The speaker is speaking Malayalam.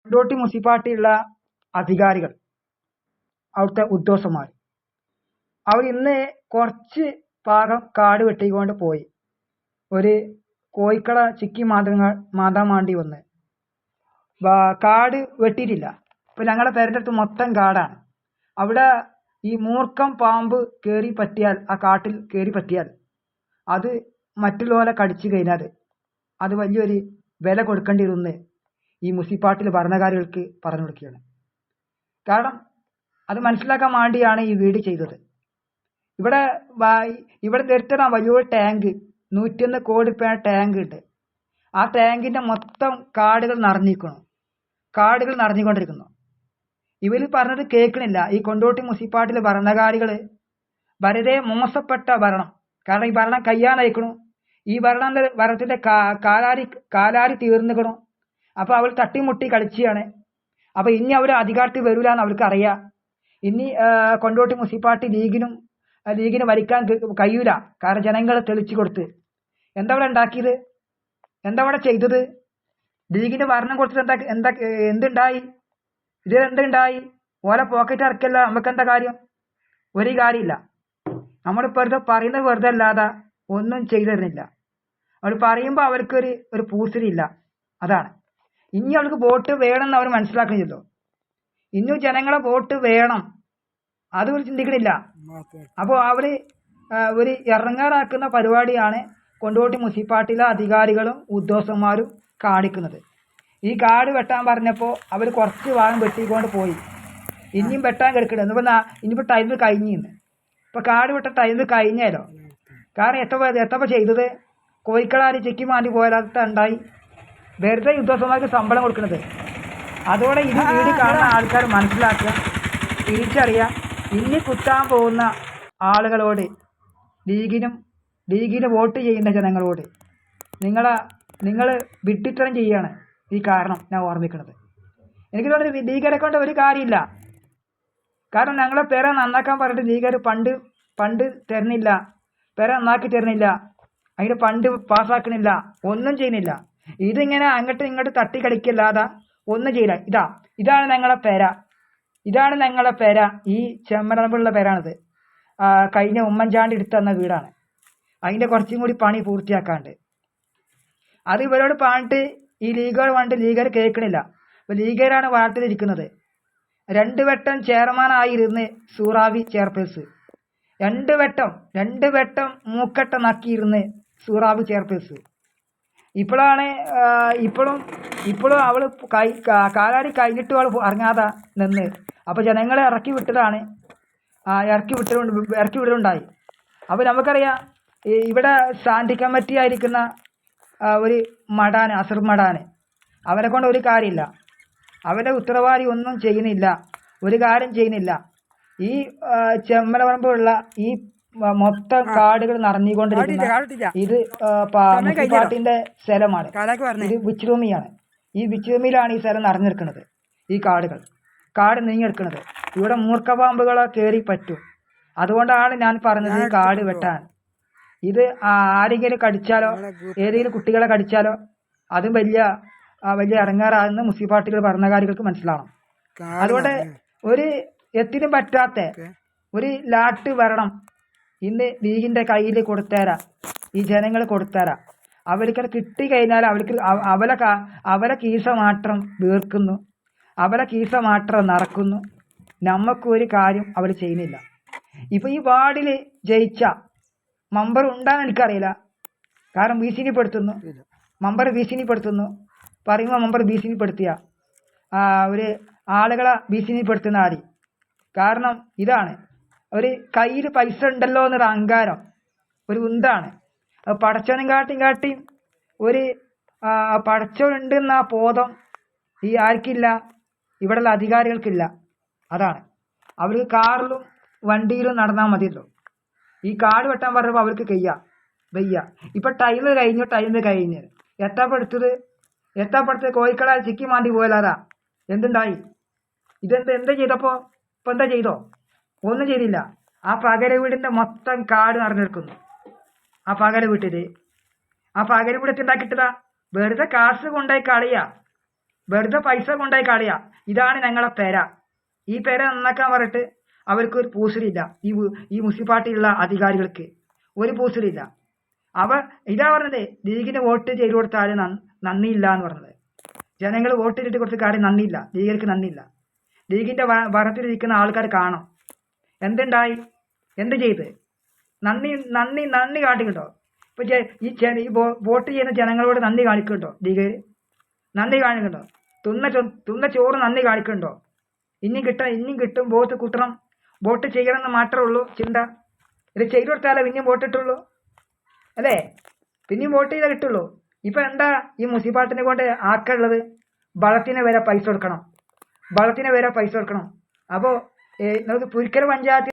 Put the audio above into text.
കൊണ്ടോട്ടി മുനിസിപ്പാലിറ്റിയിലുള്ള അധികാരികൾ, അവിടുത്തെ ഉദ്യോഗസ്ഥന്മാർ, അവർ ഇന്ന് കുറച്ച് ഭാഗം കാട് വെട്ടിക്കൊണ്ട് പോയി. ഒരു കോഴിക്കള ചിക്കി മാന്താൻ വേണ്ടി വന്ന് കാട് വെട്ടിയിട്ടില്ല. ഇപ്പൊ ഞങ്ങളുടെ പേരിന്റെ അടുത്ത് മൊത്തം കാടാണ്. അവിടെ ഈ മൂർഖം പാമ്പ് കയറി പറ്റിയാൽ, ആ കാട്ടിൽ കയറി പറ്റിയാൽ അത് മറ്റുള്ളവരെ കടിച്ചു കഴിഞ്ഞാൽ അത് വലിയൊരു വില കൊടുക്കേണ്ടി വരുമെന്ന് ഈ മുനിസിപ്പാലിറ്റിയിലെ ഭരണകാരികൾക്ക് പറഞ്ഞു കൊടുക്കുകയാണ്. കാരണം അത് മനസ്സിലാക്കാൻ വേണ്ടിയാണ് ഈ വീഡിയോ ചെയ്തത്. ഇവിടെ നിർത്തുന്ന വലിയൊരു ടാങ്ക്, 101 കോടി രൂപയുടെ ടാങ്ക് ഉണ്ട്. ആ ടാങ്കിന്റെ മൊത്തം കാടുകൾ നിറഞ്ഞുകൊണ്ടിരിക്കുന്നു. ഇവർ പറഞ്ഞത് കേൾക്കണില്ല. ഈ കൊണ്ടോട്ടി മുനിസിപ്പാലിറ്റിയിലെ ഭരണകാരികള് വളരെ മോശപ്പെട്ട ഭരണം. കാരണം ഈ ഭരണം കയ്യാനയക്കണു. ഈ ഭരണത്തിന്റെ കാലാരി തീർന്നുകണു. അപ്പൊ അവർ തട്ടിമുട്ടി കളിച്ചാണ്. അപ്പൊ ഇനി അവർ അധികാരത്തിൽ വരൂലെന്ന് അവർക്ക് അറിയാം. ഇനി കൊണ്ടോട്ടി മുനിസിപ്പാലിറ്റി ലീഗിന് ഭരിക്കാൻ കഴിയൂല. കാരണം ജനങ്ങളെ തെളിച്ചു കൊടുത്ത് എന്താ അവിടെ ഉണ്ടാക്കിയത്? എന്താ അവിടെ ചെയ്തത്? ലീഗിന് ഭരണം കൊടുത്തിട്ട് എന്തുണ്ടായി? എന്തുണ്ടായി? ഓല പോക്കറ്റ് ഇറക്കല്ല. നമുക്ക് എന്താ കാര്യം? ഒരു കാര്യമില്ല. നമ്മളിപ്പോ പറയുന്നത് വെറുതെ അല്ലാതെ ഒന്നും ചെയ്തു തരുന്നില്ല. അവർ പറയുമ്പോ ഒരു പൂസലില്ല. അതാണ്. ഇനി അവർക്ക് വോട്ട് വേണമെന്ന് അവർ മനസ്സിലാക്കുന്നില്ലല്ലോ. ഇന്നും ജനങ്ങളെ വോട്ട് വേണം, അത് അവർ ചിന്തിക്കണില്ല. അപ്പോൾ അവര് ഒരു ഇറങ്ങാറാക്കുന്ന പരിപാടിയാണ് കൊണ്ടോട്ടി മുനിസിപ്പാലിറ്റിയിലെ അധികാരികളും ഉദ്യോഗസ്ഥന്മാരും കാണിക്കുന്നത്. ഈ കാട് വെട്ടാൻ പറഞ്ഞപ്പോൾ അവർ കുറച്ച് ഭാഗം വെട്ടിക്കൊണ്ട് പോയി. ഇനിയും വെട്ടാൻ കിടക്കണത് ഇനിയിപ്പോ ടൈം കഴിഞ്ഞിന്ന്. ഇപ്പൊ കാട് വെട്ട ടൈം കഴിഞ്ഞാലോ. കാരണം എത്തപ്പോ ചെയ്തത് കോഴിക്കളാരി ചെക്കി മാറ്റി പോയാലത്തെ ഉണ്ടായി. വെറുതെ ഉദ്യോഗസ്ഥന്മാർക്ക് ശമ്പളം കൊടുക്കുന്നത്. അതോടെ ഇത് വീട് കാണുന്ന ആൾക്കാർ മനസ്സിലാക്കുക, തിരിച്ചറിയാം. ഇനി കുത്താൻ പോകുന്ന ആളുകളോട്, ലീഗിന് വോട്ട് ചെയ്യുന്ന ജനങ്ങളോട് നിങ്ങൾ വിഡ്ഢിത്തരം ചെയ്യാണ് ഈ കാരണം ഞാൻ ഓർമ്മിക്കുന്നത്. എനിക്ക് തോന്നുന്നത് ലീഗരെ കൊണ്ട് ഒരു കാര്യമില്ല. കാരണം ഞങ്ങളെ പേര നന്നാക്കാൻ പറഞ്ഞിട്ട് ലീഗർ പണ്ട് തരുന്നില്ല, പേര നന്നാക്കി തരുന്നില്ല, അതിന് ഫണ്ട് പാസ്സാക്കണില്ല, ഒന്നും ചെയ്യുന്നില്ല. ഇതിങ്ങനെ അങ്ങോട്ടും ഇങ്ങോട്ടും തട്ടി കളിക്കല്ലാതെ ഒന്നും ചെയ്യില്ല. ഇതാണ് ഞങ്ങളെ പേര. ഈ ചെമ്മരമ്പുള്ള പേരാണിത്. കഴിഞ്ഞ ഉമ്മൻചാണ്ടി എടുത്തന്ന വീടാണ്. അതിന്റെ കുറച്ചും കൂടി പണി പൂർത്തിയാക്കാണ്ട് അത് ഇവരോട് പറഞ്ഞിട്ട് ഈ ലീഗർ കേൾക്കണില്ല. അപ്പൊ ലീഗരാണ് വാർത്തയിലിരിക്കുന്നത്. 2 വട്ടം ചെയർമാനായിരുന്ന് സൂറാവി ചെയർപേഴ്സ്, 2 വട്ടം മൂക്കട്ട നക്കിയിരുന്ന് സൂറാവി ചെയർപേഴ്സ്. ഇപ്പോഴും അവള് കാലാടി കഴിഞ്ഞിട്ട് അവൾ ഇറങ്ങാതെ നിന്ന്. അപ്പൊ ജനങ്ങളെ ഇറക്കി വിടലുണ്ടായി. അപ്പൊ നമുക്കറിയാം ഇവിടെ സ്റ്റാൻഡിംഗ് കമ്മിറ്റി ആയിരിക്കുന്ന ഒരു അസർ മടാന്, അവരെ കൊണ്ട് ഒരു കാര്യമില്ല. അവരുടെ ഉത്തരവാദി ഒന്നും ചെയ്യുന്നില്ല, ഒരു കാര്യം ചെയ്യുന്നില്ല. ഈ ചെമ്മലപറമ്പുള്ള ഈ മൊത്തം കാടുകൾ നിറഞ്ഞുകൊണ്ടിരിക്കുന്ന ഇത് മുനിസിപ്പാലിറ്റിന്റെ സ്ഥലമാണ്. ഇത് വിച്ചുറൂമിയാണ്. ഈ വിച്ചുറൂമിയിലാണ് ഈ സ്ഥലം നിറഞ്ഞെടുക്കുന്നത്. ഈ കാട് നീങ്ങിയെടുക്കുന്നത്. ഇവിടെ മൂർഖപാമ്പുകളെ കയറി പറ്റും. അതുകൊണ്ടാണ് ഞാൻ പറഞ്ഞത് ഈ കാട് വെട്ടാൻ. ഇത് ആരെങ്കിലും കടിച്ചാലോ, ഏതെങ്കിലും കുട്ടികളെ കടിച്ചാലോ അതും വലിയ ഇറങ്ങാറാകുന്ന മുനിസിപ്പാലിറ്റികൾ ഭരണകാരികൾക്ക് മനസ്സിലാവണം. അതുകൊണ്ട് ഒരു എത്തിനും പറ്റാത്ത ഒരു ലാട്ട് വരണം. ഇന്ന് ലീഗിന്റെ കയ്യിൽ കൊടുത്തേരാ, ഈ ജനങ്ങൾ കൊടുത്തേരാ. അവർക്ക് കിട്ടിക്കഴിഞ്ഞാൽ അവരെ കീസ മാത്രം വീർക്കുന്നു, അവരെ കീസ മാത്രം നടക്കുന്നു. നമുക്കൊരു കാര്യം അവർ ചെയ്യുന്നില്ല. ഇപ്പൊ ഈ വാർഡിൽ ജയിച്ച മെമ്പർ ഉണ്ടാന്ന് എനിക്കറിയില്ല. കാരണം ഭീഷണിപ്പെടുത്തുന്നു. പറയുമ്പോൾ മെമ്പർ ഭീഷണിപ്പെടുത്തിയ ഒരു ആളുകളെ ഭീഷണിപ്പെടുത്തുന്ന ആര്? കാരണം ഇതാണ്, ഒരു കയ്യിൽ പൈസ ഉണ്ടല്ലോ എന്നൊരു അഹങ്കാരം, ഒരു ഉന്താണ്. പടച്ചവനും കാട്ടിയും ഒരു പടച്ചവനുണ്ടെന്ന ബോധം ഈ ആർക്കില്ല, ഇവിടെയുള്ള അധികാരികൾക്കില്ല. അതാണ്. അവർക്ക് കാറിലും വണ്ടിയിലും നടന്നാൽ മതിയല്ലോ. ഈ കാട് വെട്ടാൻ പറഞ്ഞപ്പോൾ അവർക്ക് വയ്യ. ഇപ്പൊ ടൈം കഴിഞ്ഞ് എത്താപ്പെടുത്തത് കോഴിക്കളാൽ ചിക്കി മാണ്ടി പോയാലാ എന്തുണ്ടായി? എന്താ ചെയ്തപ്പോ? ഇപ്പൊ എന്താ ചെയ്തോ? ഒന്നും ചെയ്തില്ല. ആ പകര വീടിന്റെ മൊത്തം കാട് നിറഞ്ഞെടുക്കുന്നു. ആ പകര വീട്ടില് ഉണ്ടാക്കിട്ടതാ വെറുതെ കാശ് കൊണ്ടായി കളിയാ. വെറുതെ പൈസ കൊണ്ടായി കളയാ. ഇതാണ് ഞങ്ങളെ പെര, ഈ പെര നന്നാക്കാൻ പറഞ്ഞിട്ട് അവർക്ക് ഒരു പൂസലില്ല. ഈ മുനിസിപ്പാലിറ്റിയിലുള്ള അധികാരികൾക്ക് ഒരു പൂസലില്ല. ഇതാ പറഞ്ഞത്, ലീഗിന് വോട്ട് ചെയ്തു കൊടുത്താൽ നന്ദിയില്ല എന്ന് പറഞ്ഞത്. ജനങ്ങൾ വോട്ട് ചെയ്തിട്ട് കൊടുത്ത കാര്യം നന്ദിയില്ല, ലീഗർക്ക് നന്ദിയില്ല. ലീഗിന്റെ ഭരണത്തിലിരിക്കുന്ന ആൾക്കാർ കാണും എന്തുണ്ടായി, എന്ത് ചെയ്ത്. നന്ദി കാണിക്കുന്നുണ്ടോ? ഇപ്പൊ ഈ വോട്ട് ചെയ്യുന്ന ജനങ്ങളോട് നന്ദി കാണിക്കുന്നുണ്ടോ ലീഗ്? നന്ദി കാണിക്കുന്നുണ്ടോ? തുന്ന ചോറ് നന്ദി കാണിക്കുന്നുണ്ടോ? ഇനിയും കിട്ടും വോട്ട് കൂട്ടണം, വോട്ട് ചെയ്യണമെന്ന് മാത്രമേ ഉള്ളൂ ചിന്ത. ഇത് ചെയ്തു കൊടുത്താലേ പിന്നെയും വോട്ടിട്ടുള്ളൂ അല്ലേ? പിന്നെയും വോട്ട് ചെയ്താൽ കിട്ടുള്ളൂ. ഇപ്പൊ എന്താ ഈ മുനിസിപ്പാലിറ്റിനെ കൊണ്ട് ആക്കുള്ളത്? വളത്തിന് വരെ പൈസ കൊടുക്കണം. അപ്പോ നമുക്ക് പുരിക്കൽ പഞ്ചായത്ത്